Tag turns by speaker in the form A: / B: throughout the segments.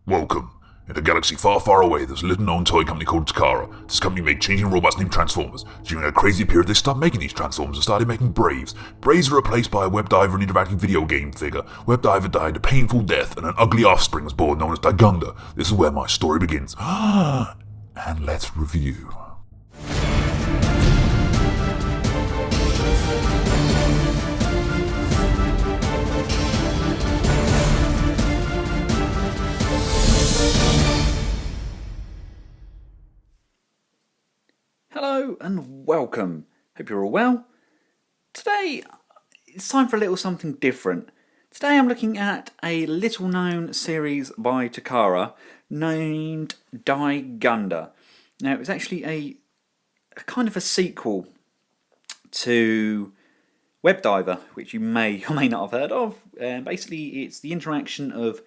A: Welcome. In a galaxy far, far away, there's a little-known toy company called Takara. This company made changing robots named Transformers. During a crazy period, they stopped making these Transformers and started making Braves. Braves were replaced by a Web Diver and interactive video game figure. Web Diver died a painful death, and an ugly offspring was born known as Daigunder. This is where my story begins. And let's review.
B: Hello and welcome. Hope you're all well. Today it's time for a little something different. Today I'm looking at a little known series by Takara named Daigunder. Now it was actually a kind of a sequel to Web Diver, which you may or may not have heard of. Basically it's the interaction of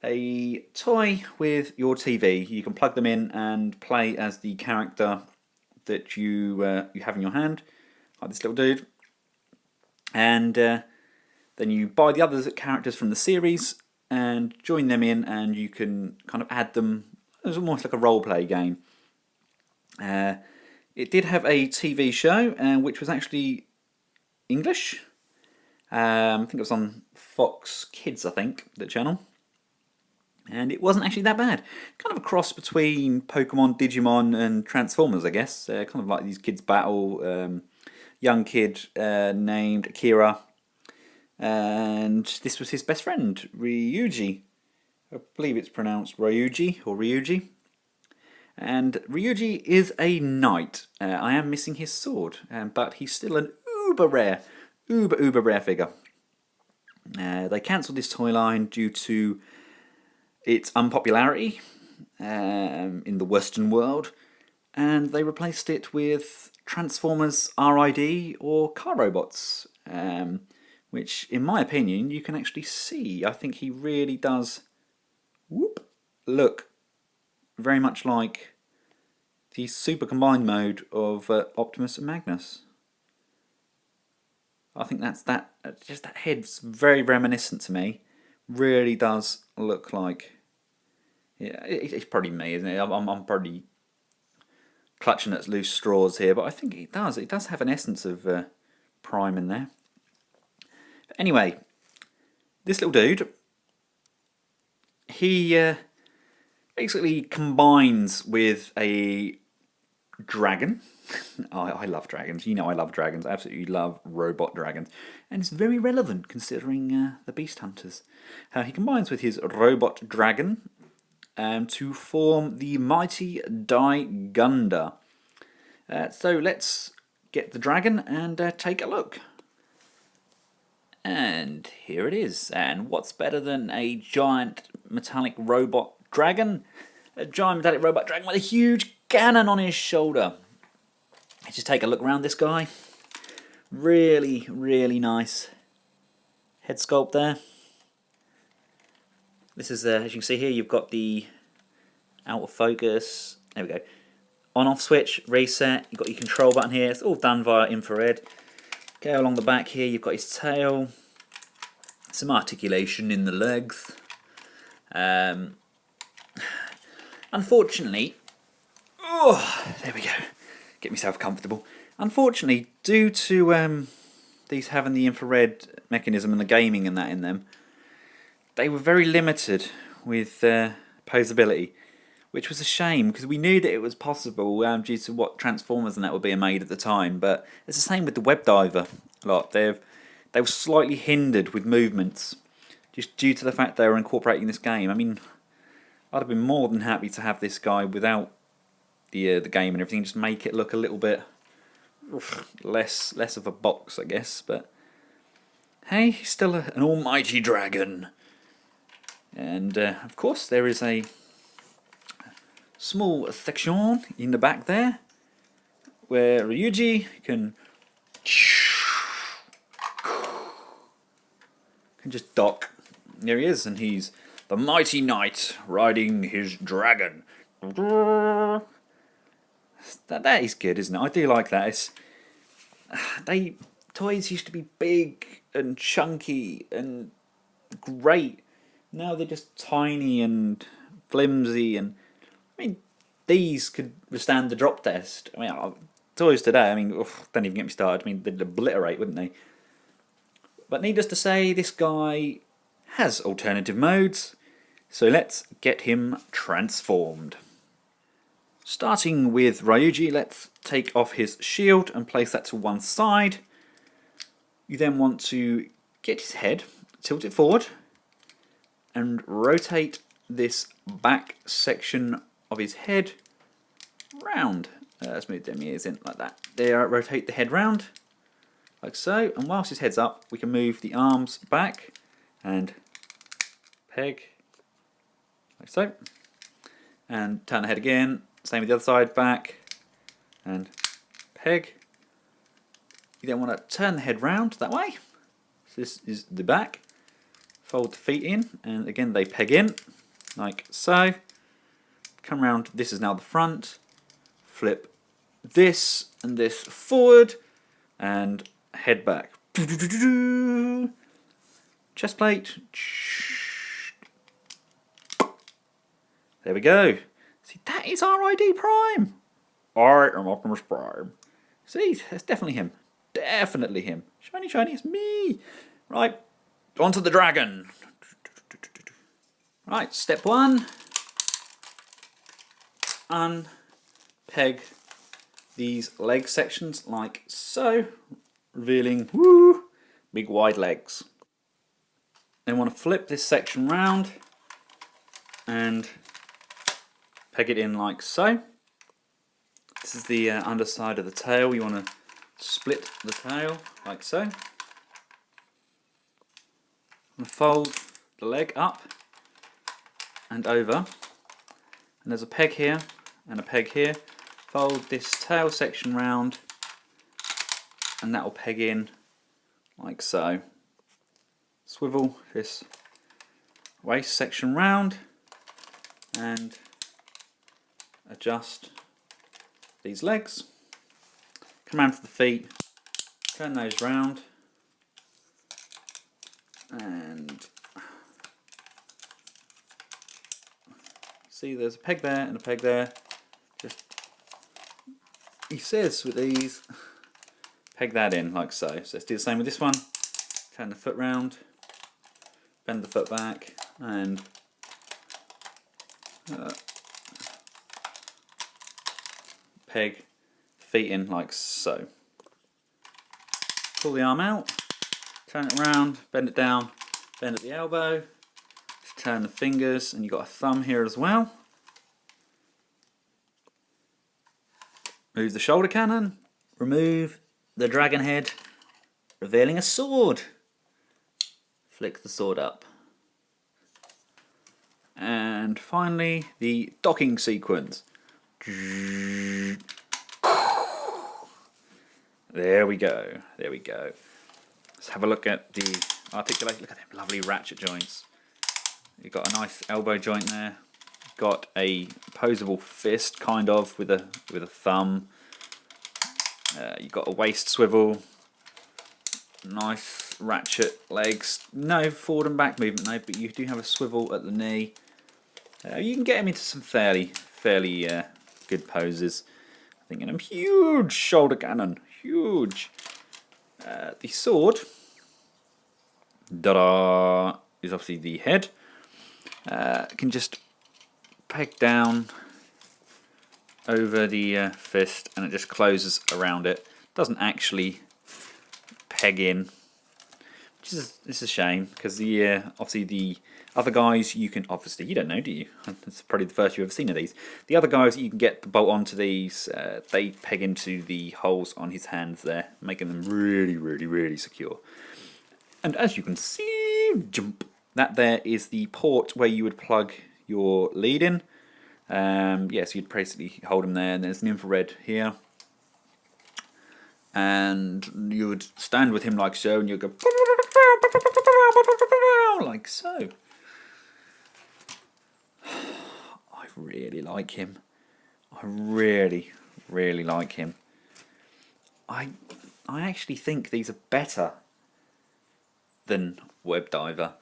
B: a toy with your TV. You can plug them in and play as the character that you have in your hand, like this little dude, and then you buy the other characters from the series and join them in, and you can kind of add them. It's almost like a role play game. It did have a TV show, which was actually English. I think it was on Fox Kids, I think, the channel. And it wasn't actually that bad. Kind of a cross between Pokemon, Digimon and Transformers, I guess. Kind of like these kids battle. Young kid named Akira. And this was his best friend, Ryuji. I believe it's pronounced Ryuji or Ryuji. And Ryuji is a knight. I am missing his sword. But he's still an uber rare figure. They cancelled this toy line due to its unpopularity in the Western world, and they replaced it with Transformers RID or car robots, which, in my opinion, you can actually see. I think he really does look very much like the super combined mode of Optimus and Magnus. I think just that head's very reminiscent to me. Really does look like. Yeah, it's probably me, isn't it? I'm probably clutching at loose straws here, but I think it does. It does have an essence of Prime in there. But anyway, this little dude, he basically combines with a dragon. I love dragons. You know I love dragons. I absolutely love robot dragons. And it's very relevant considering the Beast Hunters. He combines with his robot dragon to form the mighty Daigunder. So let's get the dragon and take a look. And here it is. And what's better than a giant metallic robot dragon? A giant metallic robot dragon with a huge cannon on his shoulder. Let's just take a look around this guy. Really nice head sculpt there. This is, as you can see here, you've got the out of focus. There we go. On-off switch, reset. You've got your control button here. It's all done via infrared. Go along the back here. You've got his tail. Some articulation in the legs. Unfortunately, there we go. Get myself comfortable. Unfortunately, due to these having the infrared mechanism and the gaming and that in them, they were very limited with posability, which was a shame because we knew that it was possible due to what Transformers and that were being made at the time. But it's the same with the Web Diver lot. They were slightly hindered with movements just due to the fact they were incorporating this game. I mean, I'd have been more than happy to have this guy without the game and everything. Just make it look a little bit less of a box, I guess. But hey, he's still an almighty dragon. And of course there is a small section in the back there where Ryuji can just dock. There he is, and he's the mighty knight riding his dragon. That is good, isn't it? I do like that. Toys used to be big and chunky and great. Now they're just tiny and flimsy, and I mean, these could withstand the drop test. I mean, toys today, I mean, don't even get me started. I mean, they'd obliterate, wouldn't they? But needless to say, this guy has alternative modes, so let's get him transformed. Starting with Ryuji, let's take off his shield and place that to one side. You then want to get his head, tilt it forward, and rotate this back section of his head round. Let's move them ears in like that. There, rotate the head round, like so. And whilst his head's up, we can move the arms back and peg, like so. And turn the head again. Same with the other side, back and peg. You then want to turn the head round that way. So this is the back. Fold the feet in, and again they peg in, like so. Come round, this is now the front. Flip this and this forward, and head back. Chest plate. There we go. See, that is RID Prime. I am Optimus Prime. See, that's definitely him. Definitely him. Shiny, shiny, it's me. Right, onto the dragon. Right, step one. Unpeg these leg sections like so, revealing big wide legs. Then want to flip this section round and peg it in like so. This is the underside of the tail. You want to split the tail like so. And fold the leg up and over. And there's a peg here and a peg here. Fold this tail section round and that will peg in like so. Swivel this waist section round and adjust these legs. Come round to the feet, turn those round, and see there's a peg there and a peg there. Just, he says with these, peg that in like so. So let's do the same with this one. Turn the foot round, bend the foot back, and peg feet in like so. Pull the arm out, turn it around, bend it down, bend at the elbow, just turn the fingers, and you've got a thumb here as well. Move the shoulder cannon, remove the dragon head, revealing a sword. Flick the sword up. And finally, the docking sequence. There we go, there we go. Let's have a look at the articulation. Look at them lovely ratchet joints. You've got a nice elbow joint there. Got a opposable fist, kind of, with a thumb. You've got a waist swivel. Nice ratchet legs. No forward and back movement though, but you do have a swivel at the knee. You can get him into some fairly good poses. I think in a huge shoulder cannon, huge. The sword, da-da, is obviously the head. Can just peg down over the fist, and it just closes around it. Doesn't actually peg in, which is a shame, because the obviously the other guys you can, obviously you don't know, do you? That's probably the first you've ever seen of these. The other guys that you can get the bolt onto these, they peg into the holes on his hands there, making them really secure. And as you can see, that there is the port where you would plug your lead in. So you'd basically hold him there, and there's an infrared here. And you would stand with him like so, and you'd go like so. I really like him. I really like him. I actually think these are better than Web Diver.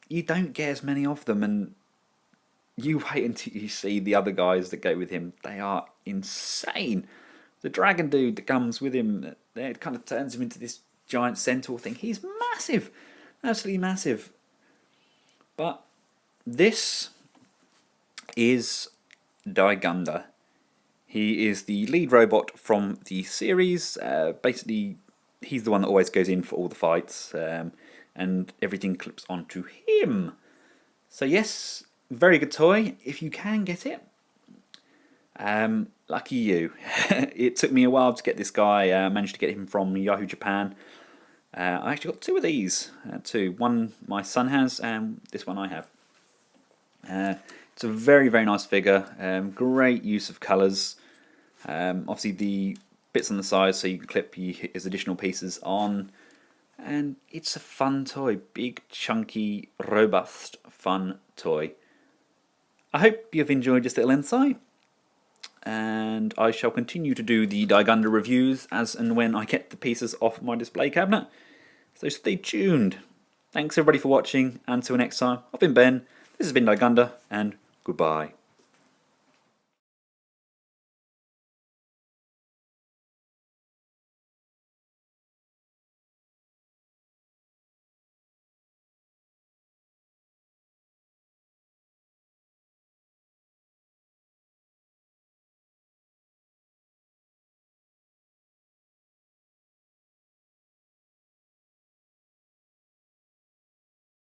B: you don't get as many of them, and you wait until you see the other guys that go with him. They are insane. The dragon dude that comes with him, it kind of turns him into this giant centaur thing. He's massive, absolutely massive. But this is Daigunder. He is the lead robot from the series. Basically, he's the one that always goes in for all the fights, and everything clips onto him. So yes, very good toy if you can get it. Lucky you. It took me a while to get this guy. I managed to get him from Yahoo Japan. I actually got 2 of these. One my son has, and this one I have. It's a very, very nice figure. Great use of colours. Obviously the bits on the side so you can clip his additional pieces on. And it's a fun toy. Big, chunky, robust, fun toy. I hope you've enjoyed this little insight. And I shall continue to do the Daigunder reviews as and when I get the pieces off my display cabinet. So stay tuned. Thanks everybody for watching. Until next time, I've been Ben. This has been Daigunder, and goodbye.